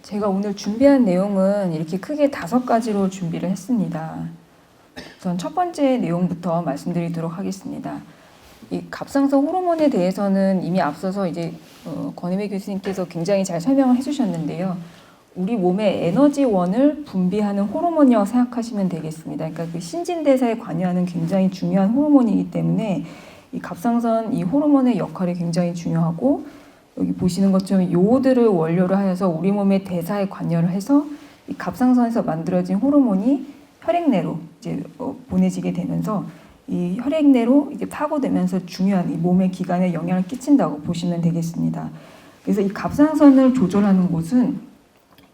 제가 오늘 준비한 내용은 이렇게 크게 5가지로 준비를 했습니다. 우선 첫 번째 내용부터 말씀드리도록 하겠습니다. 이 갑상선 호르몬에 대해서는 이미 앞서서 이제 권혜배 교수님께서 굉장히 잘 설명을 해주셨는데요. 우리 몸의 에너지원을 분비하는 호르몬이라고 생각하시면 되겠습니다. 그러니까 그 신진대사에 관여하는 굉장히 중요한 호르몬이기 때문에 이 갑상선 이 호르몬의 역할이 굉장히 중요하고, 여기 보시는 것처럼 요오드를 원료로 하여서 우리 몸의 대사에 관여를 해서 이 갑상선에서 만들어진 호르몬이 혈액내로 이제 보내지게 되면서 이 혈액내로 이게 파고들면서 중요한 이 몸의 기관에 영향을 끼친다고 보시면 되겠습니다. 그래서 이 갑상선을 조절하는 곳은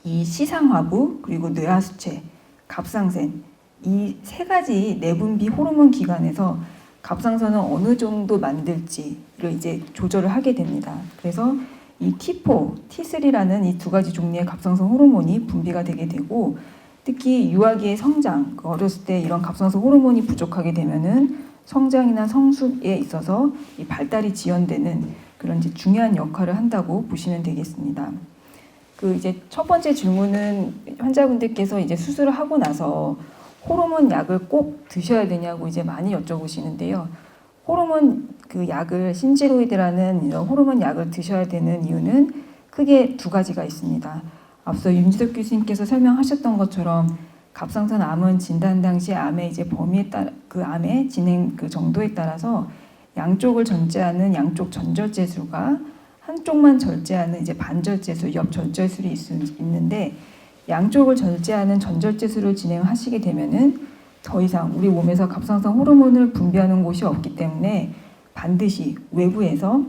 이 시상하부, 그리고 뇌하수체, 갑상센, 이 3가지 내분비 호르몬 기관에서 갑상선은 어느 정도 만들지를 이제 조절을 하게 됩니다. 그래서 이 T4, T3라는 이 2가지 종류의 갑상선 호르몬이 분비가 되게 되고, 특히 유아기의 성장, 어렸을 때 이런 갑상선 호르몬이 부족하게 되면은 성장이나 성숙에 있어서 이 발달이 지연되는 그런 이제 중요한 역할을 한다고 보시면 되겠습니다. 그 이제 첫 번째 질문은 환자분들께서 이제 수술을 하고 나서 호르몬 약을 꼭 드셔야 되냐고 이제 많이 여쭤보시는데요. 호르몬 그 약을 신지로이드라는 이런 호르몬 약을 드셔야 되는 이유는 크게 2가지가 있습니다. 앞서 윤지석 교수님께서 설명하셨던 것처럼 갑상선 암은 진단 당시 암의 이제 범위에 따라 그 암의 진행 그 정도에 따라서 양쪽을 전제하는 양쪽 전절제술과 한쪽만 절제하는 이제 반절제술, 옆절제술이 있는데, 양쪽을 절제하는 전절제술을 진행하시게 되면은 더 이상 우리 몸에서 갑상선 호르몬을 분비하는 곳이 없기 때문에 반드시 외부에서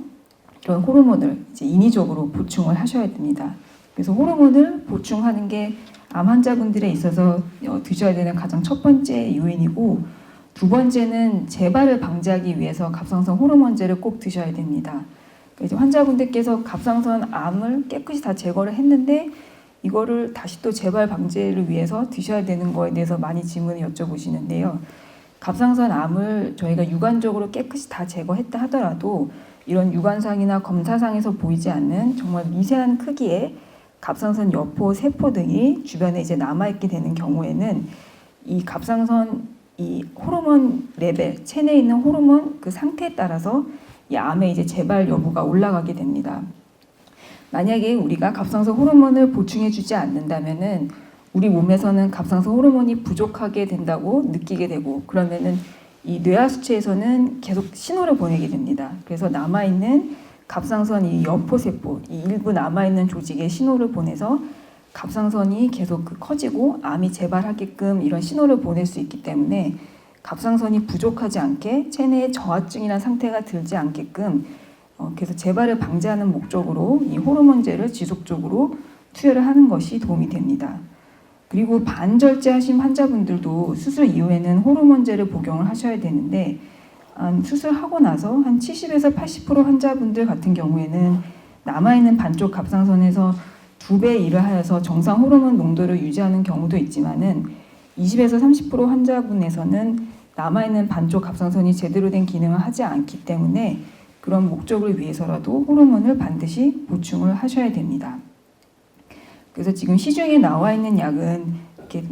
이런 호르몬을 이제 인위적으로 보충을 하셔야 됩니다. 그래서 호르몬을 보충하는 게 암 환자분들에 있어서 드셔야 되는 가장 첫 번째 요인이고, 2번째는 재발을 방지하기 위해서 갑상선 호르몬제를 꼭 드셔야 됩니다. 이제 환자분들께서 갑상선 암을 깨끗이 다 제거를 했는데 이거를 다시 또 재발 방지를 위해서 드셔야 되는 거에 대해서 많이 질문을 여쭤보시는데요. 갑상선 암을 저희가 육안적으로 깨끗이 다 제거했다 하더라도 이런 육안상이나 검사상에서 보이지 않는 정말 미세한 크기의 갑상선 여포, 세포 등이 주변에 이제 남아있게 되는 경우에는 이 갑상선 이 호르몬 레벨, 체내에 있는 호르몬 그 상태에 따라서 이 암의 이제 재발 여부가 올라가게 됩니다. 만약에 우리가 갑상선 호르몬을 보충해주지 않는다면은 우리 몸에서는 갑상선 호르몬이 부족하게 된다고 느끼게 되고, 그러면은 이 뇌하수체에서는 계속 신호를 보내게 됩니다. 그래서 남아있는 갑상선 이 여포세포, 이 일부 남아있는 조직에 신호를 보내서 갑상선이 계속 커지고 암이 재발하게끔 이런 신호를 보낼 수 있기 때문에 갑상선이 부족하지 않게 체내에 저하증이나 상태가 들지 않게끔 그래서 재발을 방지하는 목적으로 이 호르몬제를 지속적으로 투여를 하는 것이 도움이 됩니다. 그리고 반절제하신 환자분들도 수술 이후에는 호르몬제를 복용을 하셔야 되는데, 수술하고 나서 한 70에서 80% 환자분들 같은 경우에는 남아있는 반쪽 갑상선에서 2배 일을 하여서 정상 호르몬 농도를 유지하는 경우도 있지만은 20에서 30% 환자분에서는 남아있는 반쪽 갑상선이 제대로 된 기능을 하지 않기 때문에 그런 목적을 위해서라도 호르몬을 반드시 보충을 하셔야 됩니다. 그래서 지금 시중에 나와 있는 약은 이렇게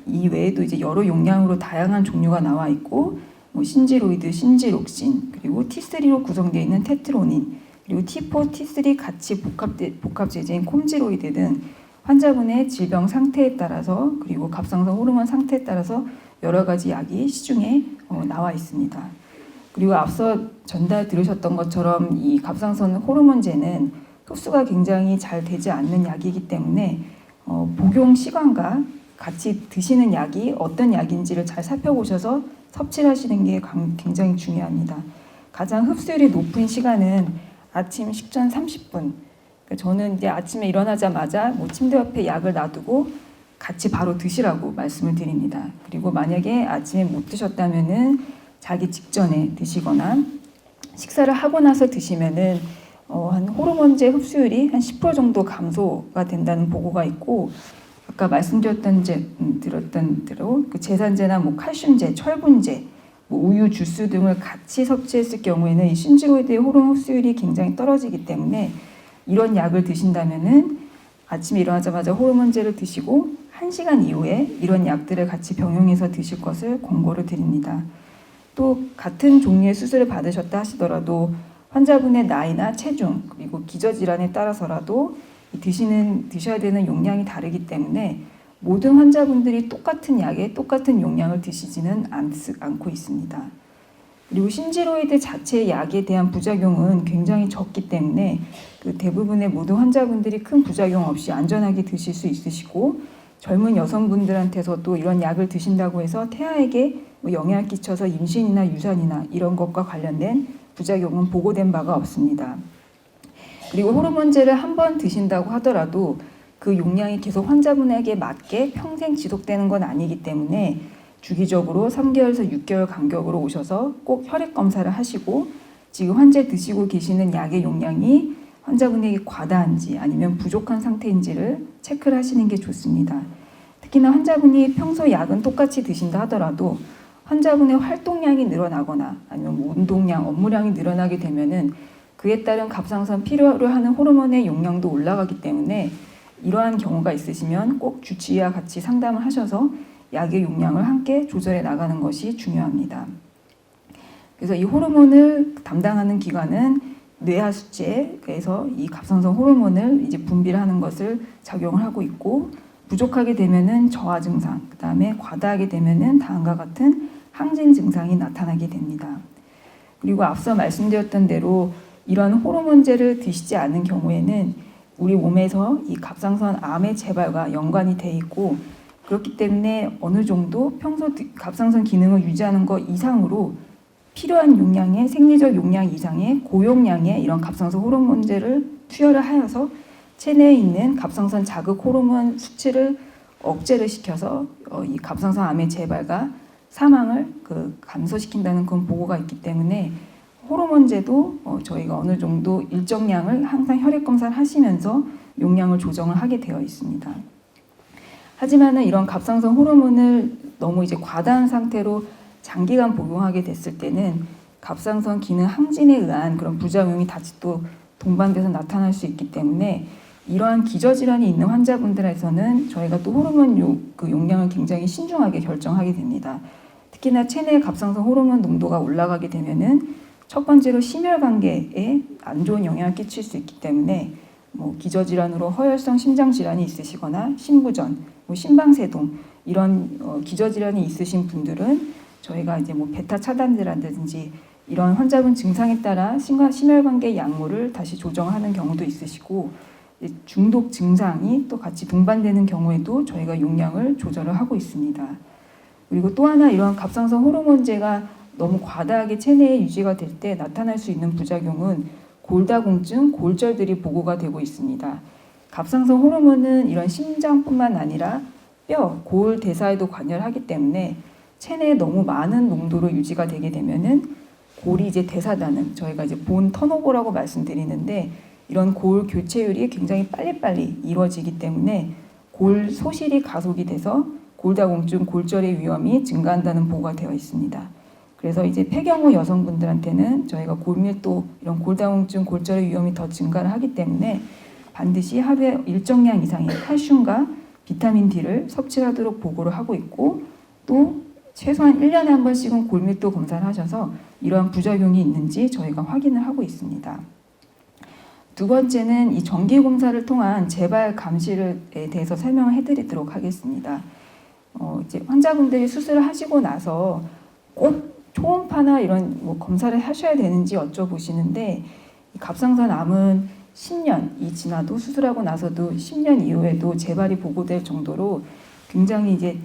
이 외에도 이제 여러 용량으로 다양한 종류가 나와 있고, 뭐 신지로이드, 신지록신, 그리고 T3로 구성되어 있는 테트로닌, 그리고 T4, T3 같이 복합 제제인 콤지로이드 등 환자분의 질병 상태에 따라서, 그리고 갑상선 호르몬 상태에 따라서 여러 가지 약이 시중에 나와 있습니다. 그리고 앞서 전달 들으셨던 것처럼 이 갑상선 호르몬제는 흡수가 굉장히 잘 되지 않는 약이기 때문에 복용 시간과 같이 드시는 약이 어떤 약인지를 잘 살펴보셔서 섭취를 하시는 게 굉장히 중요합니다. 가장 흡수율이 높은 시간은 아침 식전 30분. 저는 이제 아침에 일어나자마자 뭐 침대 옆에 약을 놔두고 같이 바로 드시라고 말씀을 드립니다. 그리고 만약에 아침에 못 드셨다면은 자기 직전에 드시거나 식사를 하고 나서 드시면은 한 호르몬제 흡수율이 한 10% 정도 감소가 된다는 보고가 있고, 아까 말씀드렸던 대로 그 제산제나 뭐 칼슘제, 철분제, 뭐 우유, 주스 등을 같이 섭취했을 경우에는 이 신지로이드의 호르몬 흡수율이 굉장히 떨어지기 때문에 이런 약을 드신다면은 아침에 일어나자마자 호르몬제를 드시고 1시간 이후에 이런 약들을 같이 병용해서 드실 것을 권고를 드립니다. 또 같은 종류의 수술을 받으셨다 하시더라도 환자분의 나이나 체중 그리고 기저질환에 따라서라도 드셔야 되는 용량이 다르기 때문에 모든 환자분들이 똑같은 약에 똑같은 용량을 드시지는 않고 있습니다. 그리고 신지로이드 자체의 약에 대한 부작용은 굉장히 적기 때문에 대부분의 모든 환자분들이 큰 부작용 없이 안전하게 드실 수 있으시고 젊은 여성분들한테서도 이런 약을 드신다고 해서 태아에게 영향을 끼쳐서 임신이나 유산이나 이런 것과 관련된 부작용은 보고된 바가 없습니다. 그리고 호르몬제를 한 번 드신다고 하더라도 그 용량이 계속 환자분에게 맞게 평생 지속되는 건 아니기 때문에 주기적으로 3개월에서 6개월 간격으로 오셔서 꼭 혈액 검사를 하시고 지금 현재 드시고 계시는 약의 용량이 환자분에게 과다한지 아니면 부족한 상태인지를 체크를 하시는 게 좋습니다. 특히나 환자분이 평소 약은 똑같이 드신다 하더라도 환자분의 활동량이 늘어나거나 아니면 운동량, 업무량이 늘어나게 되면은 그에 따른 갑상선 필요로 하는 호르몬의 용량도 올라가기 때문에 이러한 경우가 있으시면 꼭 주치의와 같이 상담을 하셔서 약의 용량을 함께 조절해 나가는 것이 중요합니다. 그래서 이 호르몬을 담당하는 기관은 뇌하수체에서 이 갑상선 호르몬을 이제 분비를 하는 것을 작용을 하고 있고 부족하게 되면은 저하 증상, 그 다음에 과다하게 되면은 다음과 같은 항진 증상이 나타나게 됩니다. 그리고 앞서 말씀드렸던 대로 이런 호르몬제를 드시지 않는 경우에는 우리 몸에서 이 갑상선 암의 재발과 연관이 돼 있고 그렇기 때문에 어느 정도 평소 갑상선 기능을 유지하는 것 이상으로 필요한 용량의 생리적 용량 이상의 고용량의 이런 갑상선 호르몬제를 투여를 하여서 체내에 있는 갑상선 자극 호르몬 수치를 억제를 시켜서 이 갑상선 암의 재발과 사망을 감소시킨다는 그런 보고가 있기 때문에 호르몬제도 저희가 어느 정도 일정량을 항상 혈액 검사를 하시면서 용량을 조정을 하게 되어 있습니다. 하지만은 이런 갑상선 호르몬을 너무 이제 과다한 상태로 장기간 복용하게 됐을 때는 갑상선 기능 항진에 의한 그런 부작용이 다시 또 동반돼서 나타날 수 있기 때문에 이러한 기저질환이 있는 환자분들에서는 저희가 또 호르몬 용량을 굉장히 신중하게 결정하게 됩니다. 특히나 체내 갑상선 호르몬 농도가 올라가게 되면은 첫 번째로 심혈관계에 안 좋은 영향을 끼칠 수 있기 때문에 기저질환으로 허혈성 심장질환이 있으시거나 심부전, 심방세동 이런 기저질환이 있으신 분들은 저희가 이제 베타 차단제라든지 이런 환자분 증상에 따라 심혈관계 약물을 다시 조정하는 경우도 있으시고 중독 증상이 또 같이 동반되는 경우에도 저희가 용량을 조절을 하고 있습니다. 그리고 또 하나 이런 갑상선 호르몬제가 너무 과다하게 체내에 유지가 될 때 나타날 수 있는 부작용은 골다공증, 골절들이 보고가 되고 있습니다. 갑상선 호르몬은 이런 심장뿐만 아니라 뼈, 골 대사에도 관여를 하기 때문에 체내에 너무 많은 농도로 유지가 되게 되면은 골이 이제 대사다는 저희가 이제 본 턴오버라고 말씀드리는데 이런 골 교체율이 굉장히 빨리빨리 이루어지기 때문에 골 소실이 가속이 돼서 골다공증, 골절의 위험이 증가한다는 보고가 되어 있습니다. 그래서 이제 폐경후 여성분들한테는 저희가 골밀도 이런 골다공증, 골절의 위험이 더 증가를 하기 때문에 반드시 하루에 일정량 이상의 칼슘과 비타민 D를 섭취하도록 보고를 하고 있고 또 최소한 1년에 한 번씩은 골밀도 검사를 하셔서 이러한 부작용이 있는지 저희가 확인을 하고 있습니다. 두 번째는 이 정기 검사를 통한 재발 감시에 대해서 설명을 해드리도록 하겠습니다. 이제 환자분들이 수술을 하시고 나서 꼭 초음파나 이런 검사를 하셔야 되는지 여쭤보시는데 갑상선 암은 10년이 지나도 수술하고 나서도 10년 이후에도 재발이 보고될 정도로 굉장히 이제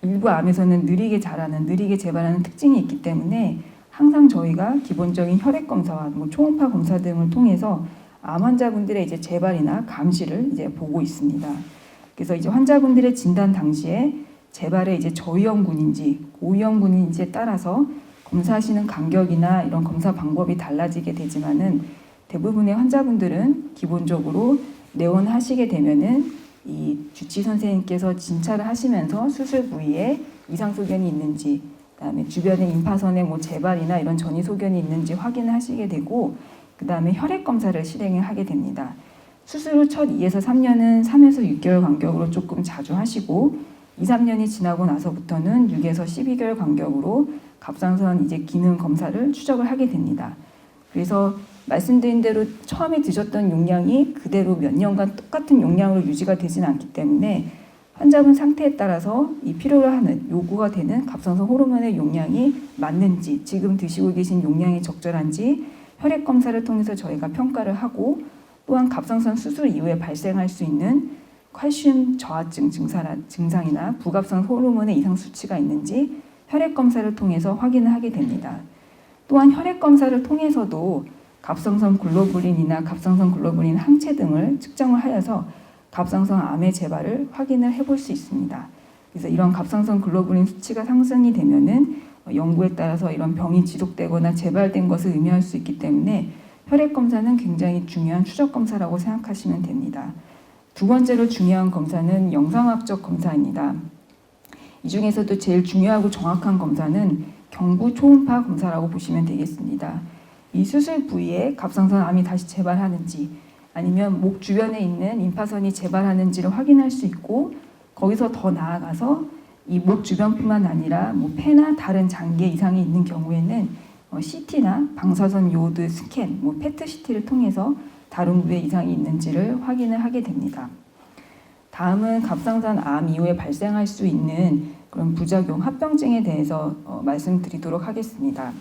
일부 암에서는 느리게 자라는, 느리게 재발하는 특징이 있기 때문에 항상 저희가 기본적인 혈액 검사와 초음파 검사 등을 통해서 암 환자분들의 이제 재발이나 감시를 이제 보고 있습니다. 그래서 이제 환자분들의 진단 당시에 재발의 이제 저위험군인지 고위험군인지에 따라서 검사하시는 간격이나 이런 검사 방법이 달라지게 되지만은 대부분의 환자분들은 기본적으로 내원하시게 되면은 이 주치 선생님께서 진찰을 하시면서 수술 부위에 이상 소견이 있는지, 그다음에 주변의 임파선에 재발이나 이런 전이 소견이 있는지 확인을 하시게 되고, 그다음에 혈액 검사를 실행을 하게 됩니다. 수술 후 첫 2에서 3년은 3에서 6개월 간격으로 조금 자주 하시고 2, 3년이 지나고 나서부터는 6에서 12개월 간격으로 갑상선 이제 기능 검사를 추적을 하게 됩니다. 그래서 말씀드린 대로 처음에 드셨던 용량이 그대로 몇 년간 똑같은 용량으로 유지가 되진 않기 때문에 환자분 상태에 따라서 이 필요로 하는 요구가 되는 갑상선 호르몬의 용량이 맞는지, 지금 드시고 계신 용량이 적절한지 혈액 검사를 통해서 저희가 평가를 하고, 또한 갑상선 수술 이후에 발생할 수 있는 칼슘 저하증 증상이나 부갑상 호르몬의 이상 수치가 있는지 혈액 검사를 통해서 확인을 하게 됩니다. 또한 혈액 검사를 통해서도 갑상선 글로불린이나 갑상선 글로불린 항체 등을 측정을 하여서 갑상선 암의 재발을 확인을 해볼 수 있습니다. 그래서 이런 갑상선 글로불린 수치가 상승이 되면은 연구에 따라서 이런 병이 지속되거나 재발된 것을 의미할 수 있기 때문에 혈액 검사는 굉장히 중요한 추적 검사라고 생각하시면 됩니다. 두 번째로 중요한 검사는 영상학적 검사입니다. 이 중에서도 제일 중요하고 정확한 검사는 경부 초음파 검사라고 보시면 되겠습니다. 이 수술 부위에 갑상선 암이 다시 재발하는지, 아니면 목 주변에 있는 임파선이 재발하는지를 확인할 수 있고, 거기서 더 나아가서 이 목 주변뿐만 아니라 뭐 폐나 다른 장기에 이상이 있는 경우에는 CT나 방사선 요오드 스캔, 뭐 페트 CT를 통해서 다른 부위에 이상이 있는지를 확인을 하게 됩니다. 다음은 갑상선 암 이후에 발생할 수 있는 그런 부작용, 합병증에 대해서 말씀드리도록 하겠습니다.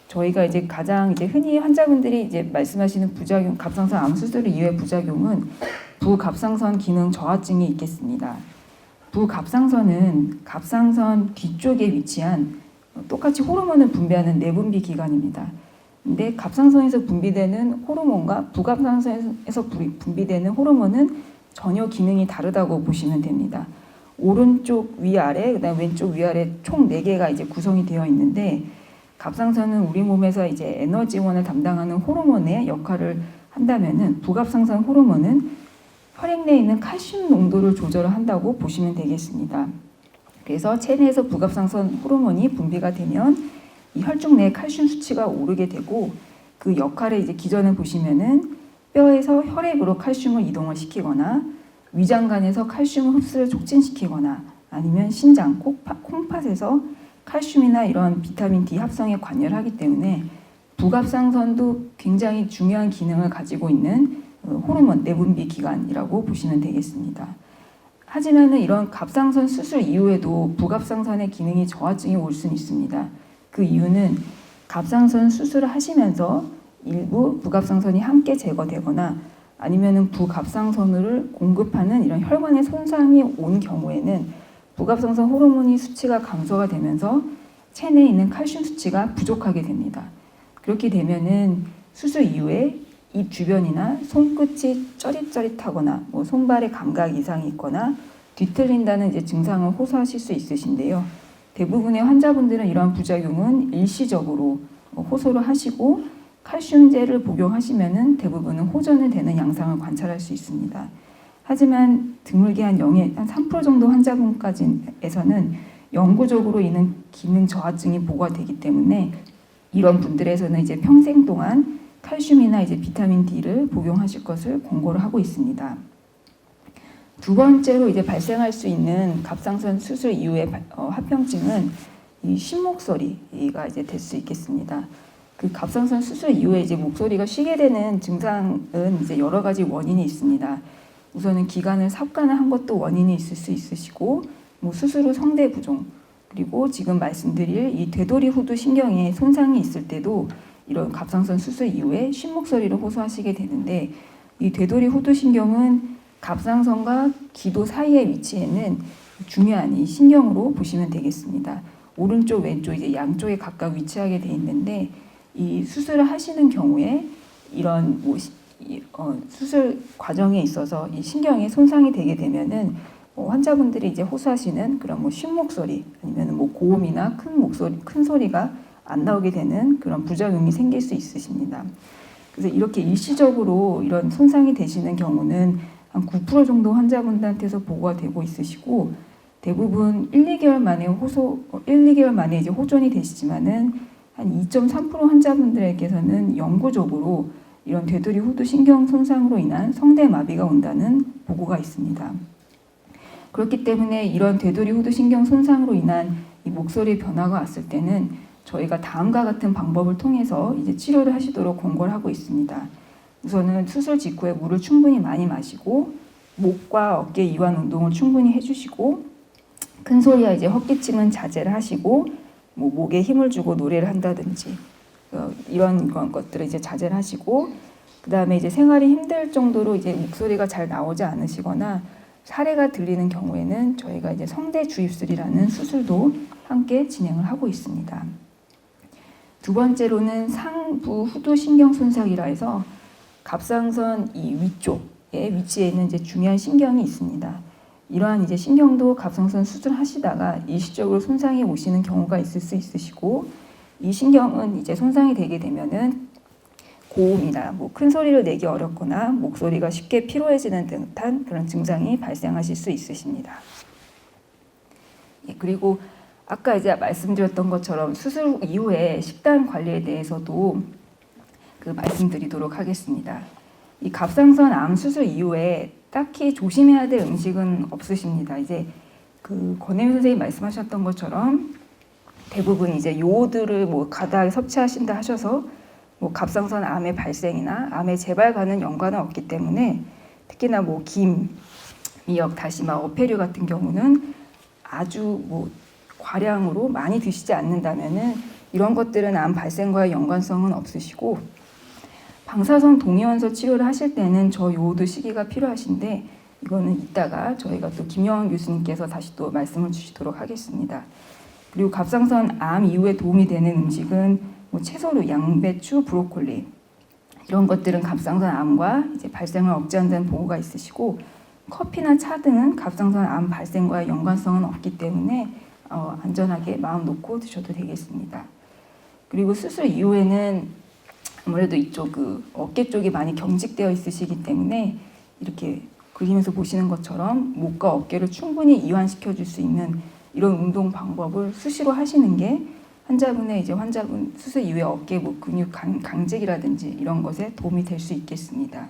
저희가 이제 가장 흔히 환자분들이 이제 말씀하시는 부작용, 갑상선 암 수술 이후의 부작용은 부갑상선 기능 저하증이 있겠습니다. 부갑상선은 갑상선 뒤쪽에 위치한 똑같이 호르몬을 분비하는 내분비 기관입니다. 근데 갑상선에서 분비되는 호르몬과 부갑상선에서 분비되는 호르몬은 전혀 기능이 다르다고 보시면 됩니다. 오른쪽 위아래, 그다음 왼쪽 위아래 총 4개가 이제 구성이 되어 있는데, 갑상선은 우리 몸에서 이제 에너지원을 담당하는 호르몬의 역할을 한다면은 부갑상선 호르몬은 혈액 내에 있는 칼슘 농도를 조절을 한다고 보시면 되겠습니다. 그래서 체내에서 부갑상선 호르몬이 분비가 되면 이 혈중 내 칼슘 수치가 오르게 되고, 그 역할을 이제 기전을 보시면은 뼈에서 혈액으로 칼슘을 이동을 시키거나, 위장관에서 칼슘 흡수를 촉진시키거나, 아니면 신장, 콩팥에서 칼슘이나 이런 비타민 D 합성에 관여를 하기 때문에 부갑상선도 굉장히 중요한 기능을 가지고 있는 호르몬 내분비 기관이라고 보시면 되겠습니다. 하지만 이런 갑상선 수술 이후에도 부갑상선의 기능이 저하증이 올 수는 있습니다. 그 이유는 갑상선 수술을 하시면서 일부 부갑상선이 함께 제거되거나, 아니면은 부갑상선을 공급하는 이런 혈관의 손상이 온 경우에는 부갑상선 호르몬이 수치가 감소가 되면서 체내에 있는 칼슘 수치가 부족하게 됩니다. 그렇게 되면은 수술 이후에 입 주변이나 손끝이 쩌릿쩌릿하거나 뭐 손발의 감각 이상이 있거나 뒤틀린다는 이제 증상을 호소하실 수 있으신데요. 대부분의 환자분들은 이러한 부작용은 일시적으로 호소를 하시고 칼슘제를 복용하시면은 대부분은 호전이 되는 양상을 관찰할 수 있습니다. 하지만 드물게 한 3% 정도 환자분까지에서는 영구적으로 있는 기능 저하증이 보고가 되기 때문에 이런 분들에서는 이제 평생 동안 칼슘이나 이제 비타민 D를 복용하실 것을 권고를 하고 있습니다. 두 번째로 이제 발생할 수 있는 갑상선 수술 이후의 합병증은 이 쉰목소리가 이제 될 수 있겠습니다. 그 갑상선 수술 이후에 이제 목소리가 쉬게 되는 증상은 이제 여러 가지 원인이 있습니다. 우선은 기관을 삽관을 한 것도 원인이 있을 수 있으시고, 뭐 수술 후 성대 부종, 그리고 지금 말씀드릴 이 되돌이 후두 신경에 손상이 있을 때도 이런 갑상선 수술 이후에 쉰목소리를 호소하시게 되는데, 이 되돌이 후두 신경은 갑상선과 기도 사이에 위치해는 중요한 이 신경으로 보시면 되겠습니다. 오른쪽, 왼쪽 이제 양쪽에 각각 위치하게 돼 있는데, 이 수술을 하시는 경우에 이런 수술 과정에 있어서 이 신경에 손상이 되게 되면은 환자분들이 이제 호소하시는 그런 쉰 목소리, 아니면 고음이나 큰 소리가 안 나오게 되는 그런 부작용이 생길 수 있으십니다. 그래서 이렇게 일시적으로 이런 손상이 되시는 경우는 한 9% 정도 환자분들한테서 보고가 되고 있으시고, 대부분 1-2개월 만에 이제 호전이 되시지만은 한 2.3% 환자분들에게서는 영구적으로 이런 되돌이 후두 신경 손상으로 인한 성대 마비가 온다는 보고가 있습니다. 그렇기 때문에 이런 되돌이 후두 신경 손상으로 인한 이 목소리 변화가 왔을 때는 저희가 다음과 같은 방법을 통해서 이제 치료를 하시도록 권고를 하고 있습니다. 우선은 수술 직후에 물을 충분히 많이 마시고 목과 어깨 이완 운동을 충분히 해주시고 큰 소리와 이제 헛기침은 자제를 하시고 뭐 목에 힘을 주고 노래를 한다든지 이런 것들을 이제 자제를 하시고 그 다음에 이제 생활이 힘들 정도로 이제 목소리가 잘 나오지 않으시거나 사례가 들리는 경우에는 저희가 이제 성대 주입술이라는 수술도 함께 진행을 하고 있습니다. 두 번째로는 상부 후두 신경 손상이라 해서 갑상선 이 위쪽에 위치해 있는 이제 중요한 신경이 있습니다. 이러한 이제 신경도 갑상선 수술하시다가 일시적으로 손상이 오시는 경우가 있을 수 있으시고 이 신경은 이제 손상이 되게 되면은 고음이나 뭐 큰 소리를 내기 어렵거나 목소리가 쉽게 피로해지는 듯한 그런 증상이 발생하실 수 있으십니다. 예, 그리고 아까 이제 말씀드렸던 것처럼 수술 이후에 식단 관리에 대해서도 말씀드리도록 하겠습니다. 이 갑상선 암 수술 이후에 딱히 조심해야 될 음식은 없으십니다. 이제 권혜미 선생님 말씀하셨던 것처럼 대부분 이제 요오드를 뭐 과다하게 섭취하신다 하셔서 뭐 갑상선 암의 발생이나 암의 재발과는 연관은 없기 때문에 특히나 뭐 김, 미역, 다시마, 어패류 같은 경우는 아주 뭐 과량으로 많이 드시지 않는다면은 이런 것들은 암 발생과의 연관성은 없으시고 방사선 동위원소 치료를 하실 때는 저요오드 시기가 필요하신데 이거는 이따가 저희가 또 김영환 교수님께서 다시 또 말씀을 주시도록 하겠습니다. 그리고 갑상선 암 이후에 도움이 되는 음식은 뭐 채소류, 양배추, 브로콜리 이런 것들은 갑상선 암과 이제 발생을 억제한다는 보고가 있으시고 커피나 차 등은 갑상선 암 발생과 연관성은 없기 때문에 안전하게 마음 놓고 드셔도 되겠습니다. 그리고 수술 이후에는 아무래도 이쪽 어깨 쪽이 많이 경직되어 있으시기 때문에 이렇게 그림에서 보시는 것처럼 목과 어깨를 충분히 이완시켜 줄 수 있는 이런 운동 방법을 수시로 하시는 게 환자분 수술 이후에 어깨 뭐 근육 강직이라든지 이런 것에 도움이 될 수 있겠습니다.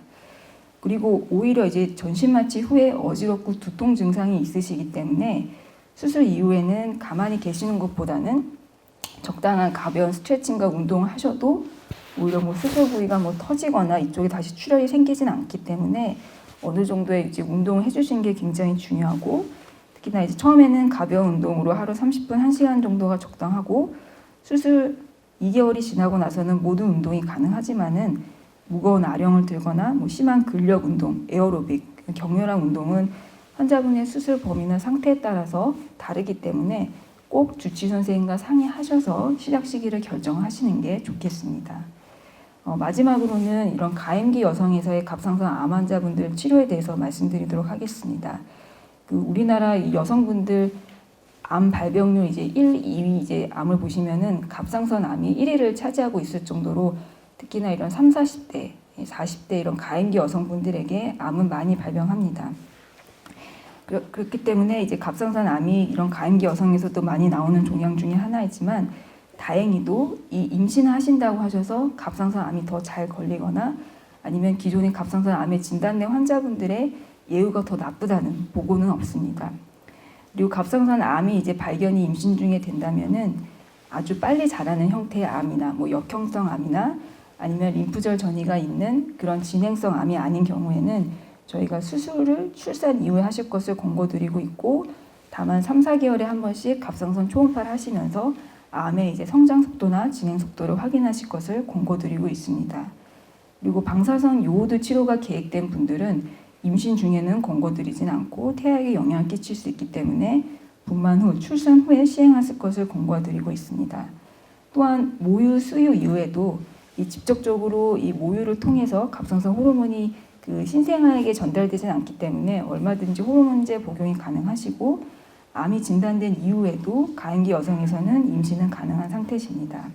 그리고 오히려 이제 전신 마취 후에 어지럽고 두통 증상이 있으시기 때문에 수술 이후에는 가만히 계시는 것보다는 적당한 가벼운 스트레칭과 운동을 하셔도 오히려 뭐 수술 부위가 뭐 터지거나 이쪽에 다시 출혈이 생기진 않기 때문에 어느 정도의 이제 운동을 해주시는 게 굉장히 중요하고 특히나 이제 처음에는 가벼운 운동으로 하루 30분, 1시간 정도가 적당하고 수술 2개월이 지나고 나서는 모든 운동이 가능하지만은 무거운 아령을 들거나 뭐 심한 근력 운동, 에어로빅, 격렬한 운동은 환자분의 수술 범위나 상태에 따라서 다르기 때문에 꼭 주치 선생님과 상의하셔서 시작 시기를 결정하시는 게 좋겠습니다. 마지막으로는 이런 가임기 여성에서의 갑상선 암 환자분들 치료에 대해서 말씀드리도록 하겠습니다. 우리나라 여성분들 암 발병률 이제 1, 2위 이제 암을 보시면은 갑상선 암이 1위를 차지하고 있을 정도로 특히나 이런 3, 40대, 40대 이런 가임기 여성분들에게 암은 많이 발병합니다. 그렇기 때문에 이제 갑상선 암이 이런 가임기 여성에서도 많이 나오는 종양 중에 하나이지만 다행히도 이 임신하신다고 하셔서 갑상선 암이 더 잘 걸리거나 아니면 기존의 갑상선 암에 진단된 환자분들의 예후가 더 나쁘다는 보고는 없습니다. 그리고 갑상선 암이 이제 발견이 임신 중에 된다면은 아주 빨리 자라는 형태의 암이나 뭐 역형성 암이나 아니면 림프절 전이가 있는 그런 진행성 암이 아닌 경우에는 저희가 수술을 출산 이후에 하실 것을 권고드리고 있고 다만 3, 4개월에 한 번씩 갑상선 초음파를 하시면서 암의 이제 성장 속도나 진행 속도를 확인하실 것을 권고드리고 있습니다. 그리고 방사선 요오드 치료가 계획된 분들은 임신 중에는 권고드리진 않고 태아에게 영향을 끼칠 수 있기 때문에 분만 후, 출산 후에 시행하실 것을 권고드리고 있습니다. 또한 모유, 수유 이후에도 직접적으로 이 모유를 통해서 갑상선 호르몬이 신생아에게 전달되진 않기 때문에 얼마든지 호르몬제 복용이 가능하시고 암이 진단된 이후에도 가임기 여성에서는 임신은 가능한 상태십니다.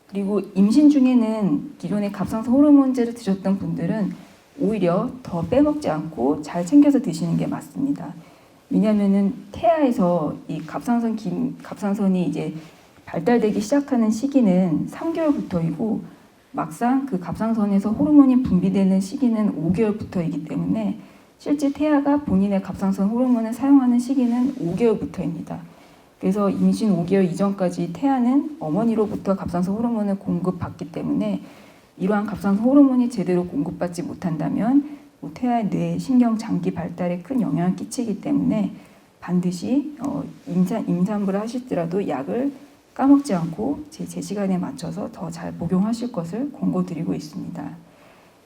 그리고 임신 중에는 기존에 갑상선 호르몬제를 드셨던 분들은 오히려 더 빼먹지 않고 잘 챙겨서 드시는 게 맞습니다. 왜냐하면은 태아에서 이 갑상선이 이제 발달되기 시작하는 시기는 3개월부터이고 막상 그 갑상선에서 호르몬이 분비되는 시기는 5개월부터이기 때문에 실제 태아가 본인의 갑상선 호르몬을 사용하는 시기는 5개월부터입니다. 그래서 임신 5개월 이전까지 태아는 어머니로부터 갑상선 호르몬을 공급받기 때문에 이러한 갑상선 호르몬이 제대로 공급받지 못한다면 태아의 뇌, 신경, 장기 발달에 큰 영향을 끼치기 때문에 반드시 임산부를 하시더라도 약을 까먹지 않고 제 시간에 맞춰서 더 잘 복용하실 것을 권고드리고 있습니다.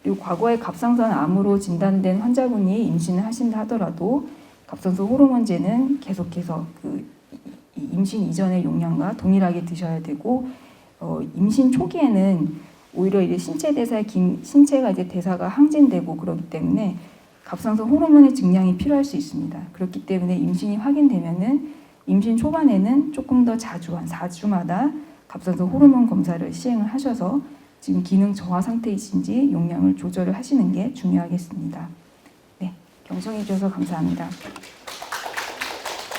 그리고 과거에 갑상선 암으로 진단된 환자분이 임신을 하신다 하더라도 갑상선 호르몬제는 계속해서 임신 이전의 용량과 동일하게 드셔야 되고 임신 초기에는 오히려 이제 신체가 이제 대사가 항진되고 그렇기 때문에 갑상선 호르몬의 증량이 필요할 수 있습니다. 그렇기 때문에 임신이 확인되면은 임신 초반에는 조금 더 자주 한 4주마다 갑상선 호르몬 검사를 시행을 하셔서 지금 기능 저하 상태이신지 용량을 조절을 하시는 게 중요하겠습니다. 네, 경청해 주셔서 감사합니다.